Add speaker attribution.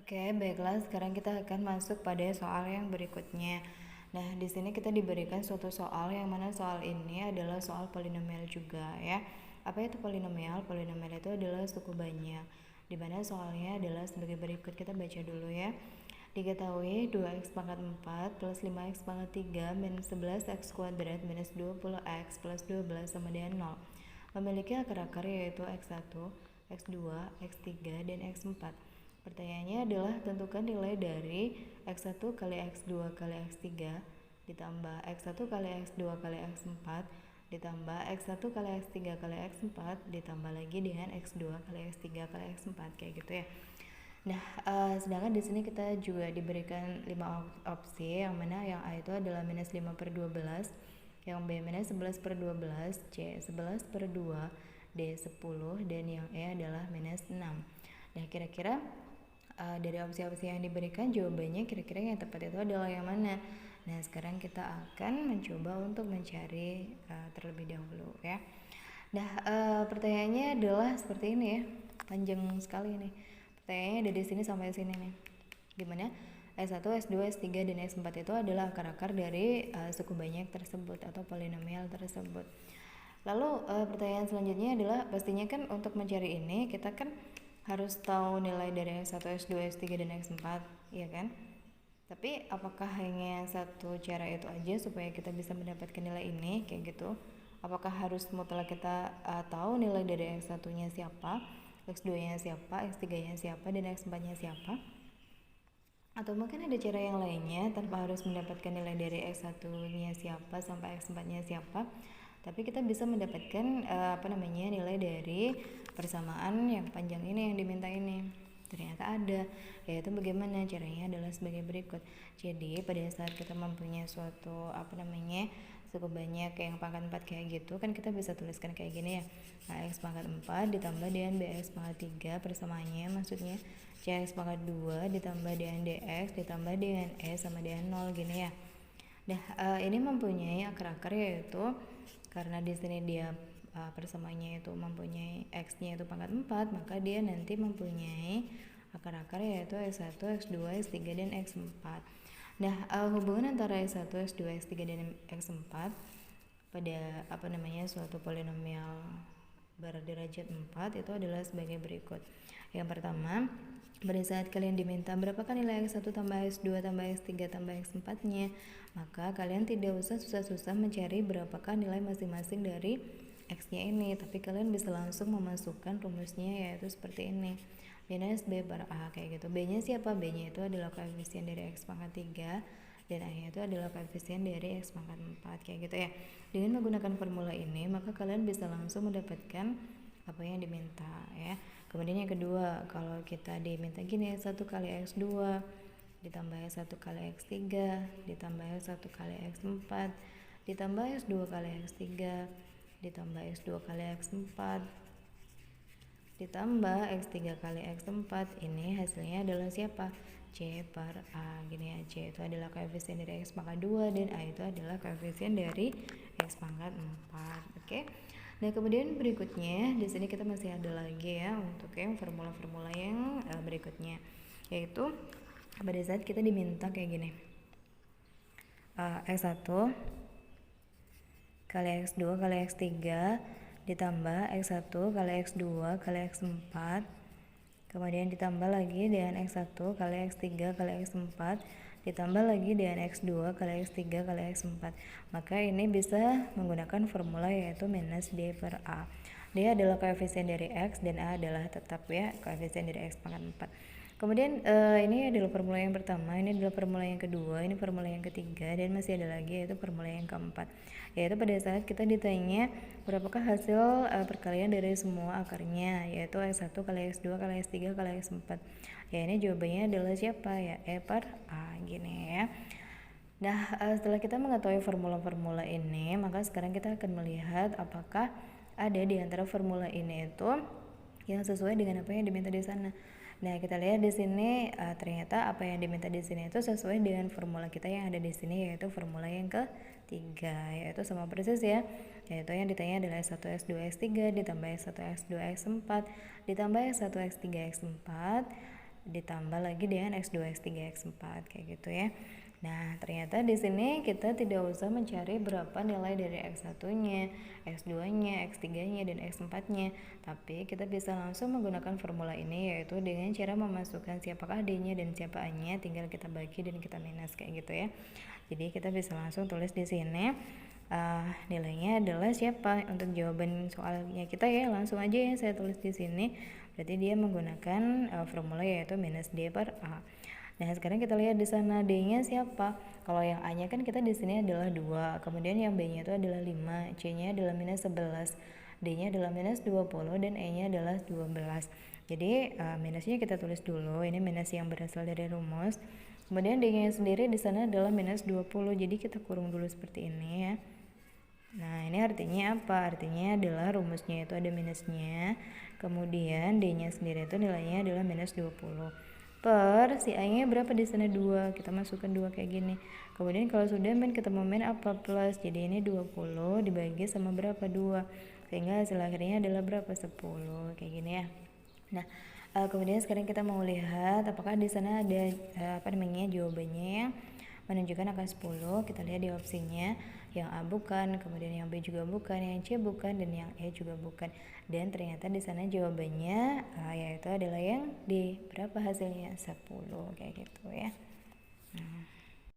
Speaker 1: Oke, baiklah. Sekarang kita akan masuk pada soal yang berikutnya. Nah, di sini kita diberikan suatu soal yang mana soal ini adalah soal polinomial juga ya. Apa itu polinomial? Polinomial itu adalah suku banyak. Di mana soalnya adalah sebagai berikut. Kita baca dulu ya. Diketahui 2x pangkat 4 plus 5x pangkat 3 minus 11x kuadrat minus 20x plus 12 sama dengan 0. Memiliki akar-akar yaitu x1, x2, x3, dan x4. Pertanyaannya adalah tentukan nilai dari x1 kali x2 kali x3 ditambah x1 kali x2 kali x4 ditambah x1 kali x3 kali x4 ditambah lagi dengan x2 kali x3 kali x4 kayak gitu ya. Nah, sedangkan di sini kita juga diberikan 5 opsi, yang mana yang A itu adalah minus 5 per 12, yang B minus 11 per 12, C 11 per 2, D 10, dan yang E adalah minus 6. Nah, kira-kira dari opsi-opsi yang diberikan jawabannya kira-kira yang tepat itu adalah yang mana? Nah, sekarang kita akan mencoba untuk mencari terlebih dahulu ya. Nah, pertanyaannya adalah seperti ini ya, panjang sekali nih. Pertanyaannya dari sini sampai sini nih. Dimana S1, S2, S3, dan S4 itu adalah akar-akar dari suku banyak tersebut atau polinomial tersebut. Lalu pertanyaan selanjutnya adalah pastinya kan untuk mencari ini kita kan harus tahu nilai dari S1, S2, S3, dan S4, ya kan? Tapi apakah hanya satu cara itu aja supaya kita bisa mendapatkan nilai ini kayak gitu? Apakah harus mutlak kita tahu nilai dari X1-nya siapa, X2-nya siapa, X3-nya siapa, dan X4-nya siapa? Atau mungkin ada cara yang lainnya tanpa harus mendapatkan nilai dari X1-nya siapa sampai X4-nya siapa, tapi kita bisa mendapatkan nilai dari persamaan yang panjang ini yang diminta ini. Ternyata ada, yaitu bagaimana caranya adalah sebagai berikut. Jadi pada saat kita mempunyai suatu suku banyak yang pangkat 4 kayak gitu kan kita bisa tuliskan kayak gini ya. X pangkat 4 ditambah dengan BX pangkat 3 persamaannya maksudnya CX pangkat 2 ditambah dengan DX ditambah dengan E sama dengan 0 gini ya. Nah, ini mempunyai akar-akar yaitu karena di sini dia persamaannya itu mempunyai X-nya itu pangkat 4, maka dia nanti mempunyai akar-akar yaitu X1, X2, X3, dan X4. Nah, hubungan antara X1, X2, X3, dan X4 pada suatu polinomial berderajat 4 itu adalah sebagai berikut. Yang pertama, pada saat kalian diminta berapakah nilai X1 tambah X2 tambah X3 tambah X4 nya, maka kalian tidak usah susah-susah mencari berapakah nilai masing-masing dari X nya ini, tapi kalian bisa langsung memasukkan rumusnya yaitu seperti ini, minus B per A kayak gitu. B nya siapa? B nya itu adalah koefisien dari X pangkat 3 dan A nya itu adalah koefisien dari X pangkat 4 kayak gitu ya. Dengan menggunakan formula ini maka kalian bisa langsung mendapatkan apa yang diminta ya. Kemudian yang kedua, kalau kita diminta gini, 1 kali X2 ditambah S1 kali X3 ditambah S1 kali X4 ditambah S2 kali X3 ditambah S2 kali X4 ditambah X3 kali X4, ini hasilnya adalah siapa? C per A gini ya. C itu adalah koefisien dari X pangkat 2 dan A itu adalah koefisien dari X pangkat 4. Oke. Nah, kemudian berikutnya di sini kita masih ada lagi ya untuk yang formula-formula yang berikutnya, yaitu pada saat kita diminta kayak gini. X1 kali X2 kali X3 ditambah X1 kali X2 kali X4 kemudian ditambah lagi dengan X1 kali X3 kali X4 ditambah lagi dengan X2 kali X3 kali X4, maka ini bisa menggunakan formula yaitu minus D per A. D adalah koefisien dari X dan A adalah tetap ya koefisien dari X pangkat 4. Kemudian ini adalah formula yang pertama, ini adalah formula yang kedua, ini formula yang ketiga, dan masih ada lagi yaitu formula yang keempat, yaitu pada saat kita ditanya berapakah hasil perkalian dari semua akarnya, yaitu X1 kali X2 kali X3 kali X4. Ya, ini jawabannya adalah siapa ya? E per A gini ya. Nah, setelah kita mengetahui formula-formula ini, maka sekarang kita akan melihat apakah ada di antara formula ini itu yang sesuai dengan apa yang diminta di sana. Nah, kita lihat di sini ternyata apa yang diminta di sini itu sesuai dengan formula kita yang ada di sini, yaitu formula yang ketiga, yaitu sama persis ya. Yaitu yang ditanya adalah S1 S2 S3 ditambah S1 S2 S4 ditambah S1 S3 S4 ditambah lagi dengan X2, X3, X4 kayak gitu ya. Nah, ternyata di sini kita tidak usah mencari berapa nilai dari X1-nya, X2-nya, X3-nya, dan X4-nya. Tapi kita bisa langsung menggunakan formula ini, yaitu dengan cara memasukkan siapakah D-nya dan siapa A-nya, tinggal kita bagi dan kita minus kayak gitu ya. Jadi kita bisa langsung tulis di sini nilainya adalah siapa. Untuk jawaban soalnya kita ya langsung aja ya saya tulis di sini. Berarti dia menggunakan formula yaitu minus D per A. Nah, sekarang kita lihat di sana D-nya siapa? Kalau yang A-nya kan kita di sini adalah 2, kemudian yang B-nya itu adalah 5, C-nya adalah minus 11, D-nya adalah minus 20, dan E-nya adalah 12. Jadi minusnya kita tulis dulu, ini minus yang berasal dari rumus. Kemudian D-nya sendiri di sana adalah minus 20, jadi kita kurung dulu seperti ini ya. Nah, ini artinya apa? Artinya adalah rumusnya itu ada minusnya, kemudian D-nya sendiri itu nilainya adalah minus 20. Per si A-nya berapa di sana 2, kita masukkan 2 kayak gini. Kemudian kalau sudah kita mau main apa? Plus. Jadi ini 20 dibagi sama berapa? 2. Sehingga hasil akhirnya adalah berapa? 10 kayak gini ya. Nah, kemudian sekarang kita mau lihat apakah di sana ada jawabannya yang menunjukkan angka 10. Kita lihat di opsinya, yang A bukan, kemudian yang B juga bukan, yang C bukan, dan yang E juga bukan. Dan ternyata di sana jawabannya yaitu adalah yang D. Berapa hasilnya? 10 kayak gitu ya.